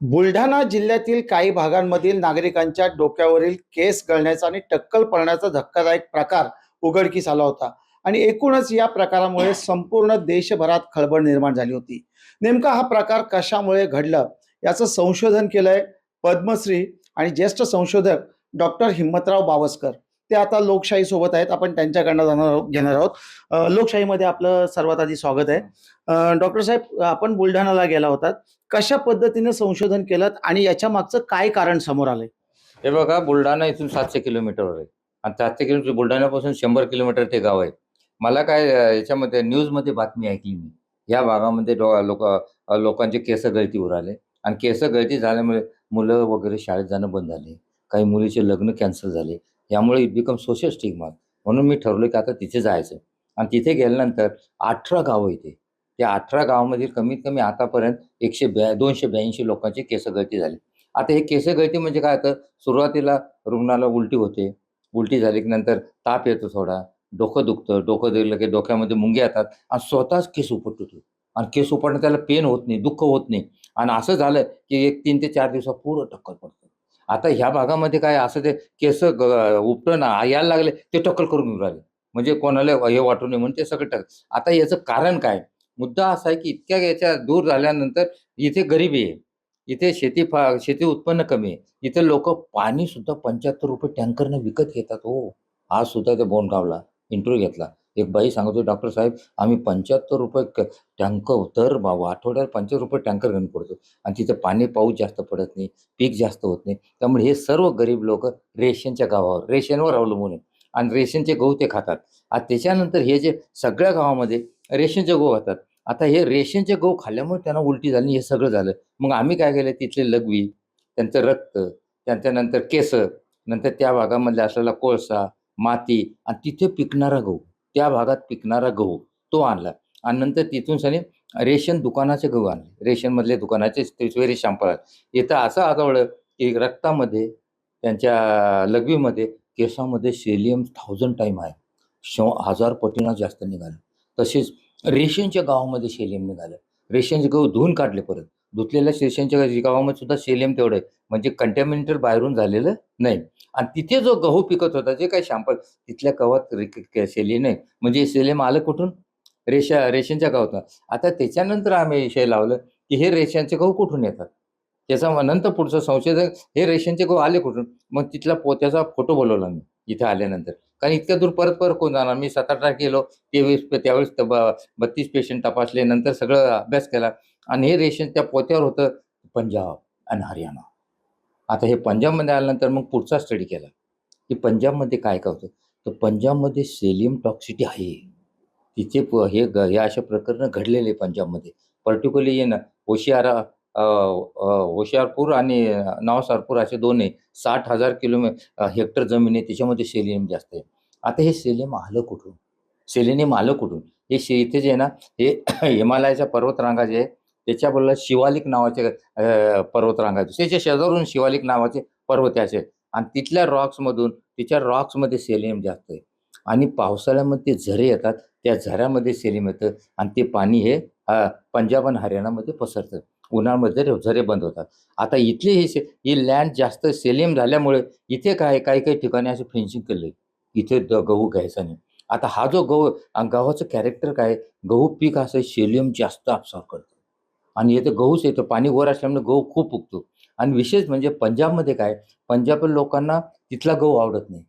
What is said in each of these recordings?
बुलढाणा जिल्ह्यातील काही भागांमधील नागरिकांच्या डोक्यावरील केस गळण्याचा आणि टक्कल पडण्याचा धक्कादायक प्रकार उघडकीस आला होता आणि एकूणच या प्रकारामुळे संपूर्ण देशभरात खळबळ निर्माण झाली होती. नेमका हा प्रकार कशामुळे घडला याचं संशोधन केलंय पद्मश्री आणि ज्येष्ठ संशोधक डॉक्टर हिम्मतराव बावस्कर. ते आता लोकशाही सोबत आहेत. आपण त्यांच्याकडनं घेणार आहोत. लोकशाहीमध्ये आपलं सर्वात आधी स्वागत आहे. डॉक्टर साहेब, आपण बुलढाणाला गेला होतात. कशा पद्धतीने संशोधन केलं आणि याच्या मागचं काय कारण समोर आलंय? हे बघा, बुलढाणा इथून 700 किलोमीटरवर आहे आणि 700 किलोमीटर बुलढाण्यापासून 100 किलोमीटर ते गाव आहे. मला काय याच्यामध्ये न्यूजमध्ये बातमी ऐकली मी. या भागामध्ये लोकांचे केस गळतीवर आले आणि केस गळती झाल्यामुळे मुलं वगैरे शाळेत जाणं बंद झाले. काही मुलीचे लग्न कॅन्सल झाले. यामुळे इट बिकम सोशल स्टिग्मा. म्हणून मी ठरवलं की आता तिथे जायचं आणि तिथे गेल्यानंतर 18 गावं इथे. त्या 18 गावामध्ये कमीत कमी आतापर्यंत 282 लोकांची केस गळती झाली. आता हे केस गळती म्हणजे काय होतं, सुरुवातीला रुग्णाला उलटी होते. उलटी झाली की नंतर ताप येतो थोडा, डोकं दुखतं. डोकं दुखलं की डोक्यामध्ये मुंग्या येतात आणि स्वतःच केस उपटतो आणि केस उपटणं त्याला पेन होत नाही, दुःख होत नाही आणि असं झालं की एक 3 ते 4 दिवसात पूर्ण टक्कल पडतं. आता ह्या भागामध्ये काय असं ते केस उपटणं यायला लागले, ते टक्कल करून घेऊन राहिले. म्हणजे कोणाला हे वाटू नये म्हणून ते सगळं आता याचं कारण काय? मुद्दा असा आहे की इतक्या याच्या दूर झाल्यानंतर इथे गरिबी आहे. इथे शेती उत्पन्न कमी आहे. इथे लोकं पाणीसुद्धा ₹75 टँकरनं विकत घेतात हो. आज सुद्धा त्या बोंडगावला इंटरव्ह्यू घेतला. एक बाई सांगत होती, "डॉक्टर साहेब, आम्ही ₹75 टँकर दर आठवड्याला ₹75 टँकर घेऊन पडतो आणि तिथं पाऊस जास्त पडत नाही, पीक जास्त होत नाही." त्यामुळे हे सर्व गरीब लोकं रेशनवर अवलंबून आहे आणि रेशनचे गहू ते खातात. आणि त्याच्यानंतर हे जे सगळ्या गावामध्ये रेशनचे गहू खातात. आता हे रेशनचे गहू खाल्ल्यामुळे त्यांना उलटी झाली, हे सगळं झालं. मग आम्ही काय केलं, तिथले लघवी, त्यांचं रक्त, त्याच्यानंतर केस, नंतर त्या भागामधला असलेला कोळसा, माती आणि तिथे पिकणारा गहू, त्या भागात पिकणारा गहू तो आणला आणि नंतर तिथून सनी रेशन दुकानाचे गहू आणले. रेशनमधले दुकानाचे व्हेरी सॅम्पल आहे. इथं असं आढळलं की रक्तामध्ये, त्यांच्या लघवीमध्ये, केसामध्ये सेलियम 1000 टाईम आहे. 1000 पटीनं जास्त निघालं. तसेच रेशनच्या गावामध्ये सेलियम निघालं. रेशनचे गहू धुवून काढले परत. धुतलेल्या रेशनच्या गावामध्ये सुद्धा सेलियम तेवढं आहे. म्हणजे कंटॅमिनेटेड बाहेरून झालेलं नाही. आणि तिथे जो गहू पिकत होता, जे काही सॅम्पल तिथल्या गव्हात सेलियम नाही. म्हणजे सेलियम आलं कुठून? रेशनच्या गव्हातून. आता त्याच्यानंतर आम्ही विषय लावलं की हे रेशनचे गहू कुठून येतात? त्याचा मग नंतर पुढचं संशोधन, हे रेशनचे गहू आले कुठून? मग तिथला पोत्याचा फोटो बोलवला मी इथे आल्यानंतर. कारण इतक्या दूर परत कोण जाणार? मी 7-8 गेलो. त्यावेळेस 32 पेशंट तपासले. नंतर सगळं अभ्यास केला आणि हे रेशन त्या पोत्यावर होतं पंजाब आणि हरियाणा. आता हे पंजाबमध्ये आल्यानंतर मग पुढचा स्टडी केला, की पंजाबमध्ये काय होतं? तर पंजाबमध्ये सेलियम टॉक्सिटी आहे. तिथे हे अशा प्रकरणं घडलेले आहे पंजाबमध्ये. पर्टिक्युलरली आहे ना, होशियारा होशियारपूर आणि नवासारपूर असे 2 आहे. 60,000 हेक्टर जमीन आहे, त्याच्यामध्ये सेलियम जास्त आहे. आता हे सेलियम आलं कुठून? सेलेनियम आलं कुठून? इथे जे आहे ना, हे हिमालयाच्या पर्वतरांगा जे आहे, त्याच्याबरोबर शिवालिक नावाचे पर्वतरांगा आहेत. त्याच्या शेजारून शिवालिक नावाचे पर्वत असे आणि तिथल्या तिच्या रॉक्समध्ये सेलियम जास्त आहे आणि पावसाळ्यामध्ये झरे येतात. त्या झऱ्यामध्ये सेलियम येतं आणि ते पाणी हे पंजाब आणि हरियाणामध्ये पसरतं. उन्हाळ्यामध्ये झरे बंद होतात. आता इथली ही लँड जास्त सेलियम झाल्यामुळे इथे काही ठिकाणी असं फेन्सिंग केलंय. इथे गहू घ्यायचा नाही. आता हा जो गहू, गव्हाचं कॅरेक्टर काय? गहू पीक असं सेलियम जास्त ॲब्सॉर्ब करतं आणि इथे गहूच येतं. पाणी वर असल्यामुळे गहू खूप उगतो आणि विशेष म्हणजे पंजाबमध्ये काय, पंजाबी लोकांना तिथला गहू आवडत नाही.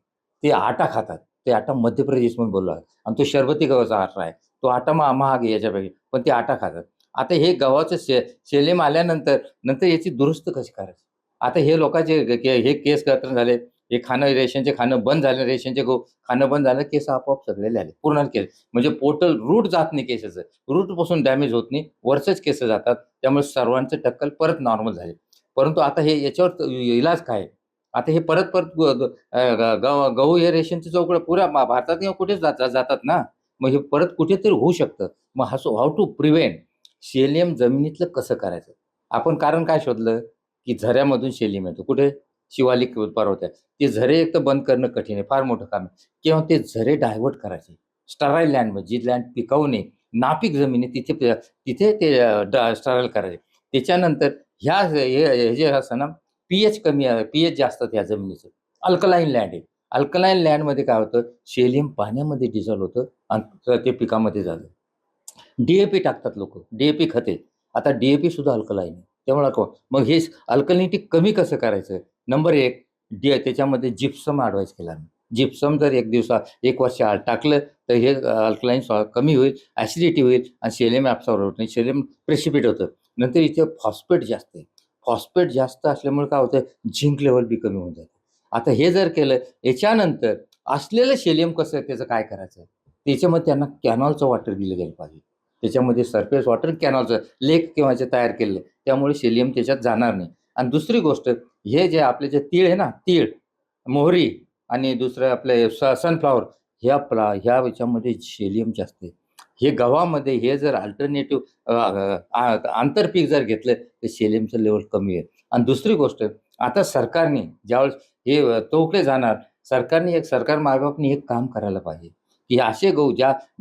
ते आटा खातात. ते आटा मध्य प्रदेशमध्ये बोलला आणि तो शरबती गव्हाचा आटा आहे. तो आटा महाग आहे याच्यापेक्षा, पण ते आटा खातात. आता हे गव्हाचं सेलियम नंतर याची दुरुस्त कशी करायची? आता हे लोकांचे हे केस कर्तन झाले. हे रेशनचे खाणं बंद झालं. रेशनचे गहू खाणं बंद झालं. केस आपोआप सगळेले आले. पूर्ण केस. म्हणजे पोर्टल रूट जात नाही केसाचं. रूटपासून डॅमेज होत नाही. वरचेच केस जातात. त्यामुळे सर्वांचे टक्कल परत नॉर्मल झाले. परंतु आता याच्यावर इलाज काय आहे? आता हे परत गहू हे रेशनचे चौकडं पुऱ्या भारतात किंवा कुठेच जातात ना. मग हे परत कुठेतरी होऊ शकतं. मग हाऊ टू प्रिव्हेंट? सेलियम जमिनीतलं कसं करायचं? आपण कारण काय शोधलं? की झऱ्यामधून सेलियम येतो. कुठे? शिवालिक पर्वत आहे. ते झरे एक तर बंद करणं कठीण आहे. फार मोठं काम आहे. किंवा ते झरे डायव्हर्ट करायचे. स्टराईल लँडमध्ये, जी लँड पिकाऊ नये, नापीक जमीन आहे, तिथे ते स्टराईल करायचे. त्याच्यानंतर हे जे असतं ना, पीएच कमी आहे, पीएच जास्त त्या जमिनीचं. अल्कलाईन लँड आहे. अल्कलाईन लँडमध्ये काय होतं, सेलियम पाण्यामध्ये डिझॉल्व्ह होतं आणि ते पिकामध्ये जातं. डी-ए-पी टाकतात लोकं. डी-ए-पी खते. आता डी-ए-पी सुद्धा अल्कलाईन आहे. त्यामुळे मग हे अल्कलिनिटी कमी कसं करायचं? नंबर 1 त्याच्यामध्ये जिप्सम ॲडवाइस केला आम्ही. जिप्सम जर 1 वर्ष आड टाकलं तर हे अल्कलाईन कमी होईल, ॲसिडिटी होईल आणि सेलियम ॲब्सॉर्ब होत नाही. सेलियम प्रेसिपिट होतं. नंतर इथे फॉस्फेट जास्त आहे. फॉस्फेट जास्त असल्यामुळे काय होतं, झिंक लेव्हल बी कमी होऊन जाते. आता हे जर केलं, याच्यानंतर असलेलं सेलियम कसं आहे त्याचं काय करायचं? त्याच्यामध्ये त्यांना कॅनॉलचं वॉटर दिलं गेलं पाहिजे. त्याच्यामध्ये सरफेस वॉटर कॅनॉलचं लेक किंवा जे तयार केलेलं आहे, त्यामुळे सेलियम त्याच्यात जाणार नाही. आणि दुसरी गोष्ट, हे जे आपले जे तीळ आहे ना, तीळ, मोहरी आणि दुसरं आपले सनफ्लॉवर, ह्या याच्यामध्ये सेलियम जास्त आहे. हे गव्हामध्ये हे जर अल्टरनेटिव्ह आंतरपीक जर घेतलं तर सेलियमचं लेव्हल कमी आहे. आणि दुसरी गोष्ट, आता सरकारने ज्यावेळेस हे तोकडे जाणार, सरकार मायबापनी एक काम करायला पाहिजे, की असे गहू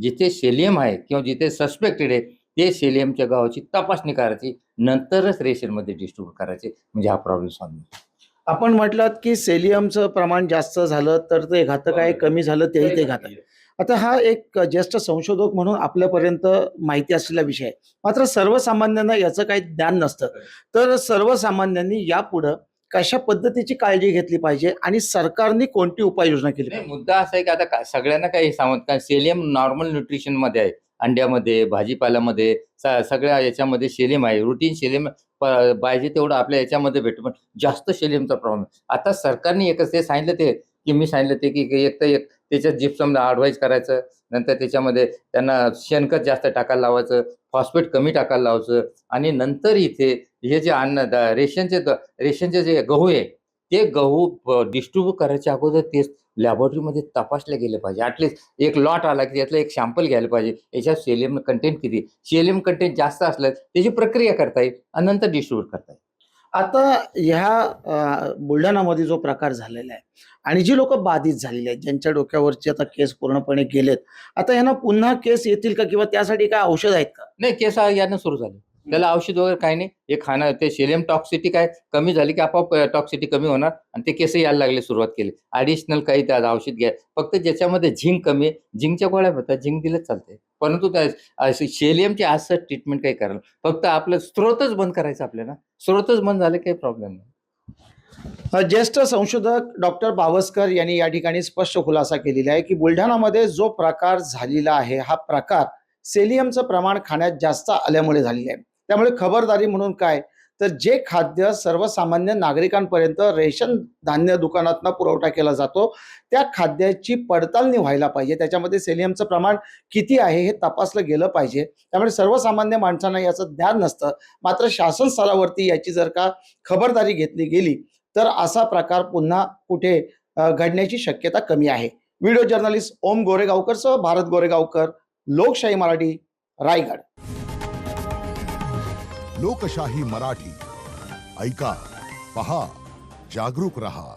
जिथे सेलियम आहे किंवा जिथे सस्पेक्टेड आहे, ते सेलियमच्या गव्हाची तपासणी करायची, नंतरच रेशनमध्ये डिस्ट्रिब्यूट करायचे, म्हणजे हा प्रॉब्लेम सॉल्व्ह होईल. आपण म्हटलात की सेलियमचं प्रमाण जास्त झालं तर ते घातक आहे, कमी झालं तेही ते घातक आहे. आता हा एक ज्येष्ठ संशोधक म्हणून आपल्यापर्यंत माहिती असलेला विषय आहे. मात्र सर्वसामान्यांना याचं काही ज्ञान नसतं. तर सर्वसामान्यांनी यापुढं कशा पद्धतीची काळजी घेतली पाहिजे आणि सरकारने कोणती उपाययोजना केली नाही, पाहिजे? मुद्दा असा आहे की आता सगळ्यांना काही काय सेलियम नॉर्मल न्यूट्रिशनमध्ये आहे. अंड्यामध्ये, भाजीपाल्यामध्ये, सगळ्या याच्यामध्ये सेलियम आहे. रूटीन सेलियम पाहिजे तेवढं आपल्या याच्यामध्ये भेटतं, पण जास्त सेलियमचा प्रॉब्लेम. आता सरकारने एकच ते सांगितलं, मी सांगितलं की एक तर एक त्याच्यात जिप्समला ॲडवाइस करायचं. नंतर त्याच्यामध्ये त्यांना शेणखत जास्त टाकायला लावायचं, फॉस्फेट कमी टाकायला लावायचं आणि नंतर इथे हे जे रेशनचे जे गहू आहे, ते गहू डिस्ट्रिब्यूट करायच्या अगोदर ते लॅबोरेटरीमध्ये तपासले गेले पाहिजे. ॲटलीस्ट एक लॉट आला की त्यातलं एक सॅम्पल घ्यायला पाहिजे. याच्यात सेलियम कंटेंट किती? सेलियम कंटेंट जास्त असलं त्याची प्रक्रिया करता येईल आणि नंतर डिस्ट्रिब्यूट करता येईल. आता ह्या बुलढाणामध्ये जो प्रकार झालेला आहे आणि जी लोकं बाधित झालेली आहेत, ज्यांच्या डोक्यावरचे आता केस पूर्णपणे गेलेत, आता यांना पुन्हा केस येतील का किंवा त्यासाठी काय औषध आहेत का? नाही, केस यानं सुरू झाले. त्याला औषध वगैरे काही नाही. हे खाणं, ते सेलियम टॉक्सिटी काय कमी झाली की आपोआप टॉक्सिटी कमी होणार आणि ते केस यायला लागले, सुरुवात केली. ॲडिशनल काही त्यात औषध घ्या. फक्त ज्याच्यामध्ये झिंक कमी आहे, झिंकच्या गोळ्या भेटतात, झिंक दिलंच चालते. परंतु त्या सेलियमची असं ट्रीटमेंट काही करायला, फक्त आपलं स्रोतच बंद करायचा आपल्याला. स्रोतच बंद झाले काही प्रॉब्लेम नाही. ज्येष्ठ संशोधक डॉक्टर बावस्कर यांनी या ठिकाणी स्पष्ट खुलासा केलेला आहे की बुलढाणामध्ये जो प्रकार झालेला आहे, हा प्रकार सेलियमचं प्रमाण खाण्यात जास्त आल्यामुळे झालेला आहे. त्यामुळे खबरदारी म्हणून काय, तर जे खाद्य सर्वसामान्य नागरिकांपर्यंत रेशन धान्य दुकानातनं पुरवठा केला जातो, त्या खाद्याची पडताळणी व्हायला पाहिजे. त्याच्यामध्ये सेलियमचं प्रमाण किती आहे हे तपासलं गेलं पाहिजे. त्यामुळे सर्वसामान्य माणसांना याचं ज्ञान नसतं. मात्र शासन स्तरावरती याची जर का खबरदारी घेतली गेली तर असा प्रकार पुन्हा कुठे घडण्याची शक्यता कमी आहे. व्हिडिओ जर्नलिस्ट ओम गोरेगावकरसह भारत गोरेगावकर, लोकशाही मराठी, रायगड. लोकशाही मराठी ऐका, पहा, जागरूक रहा.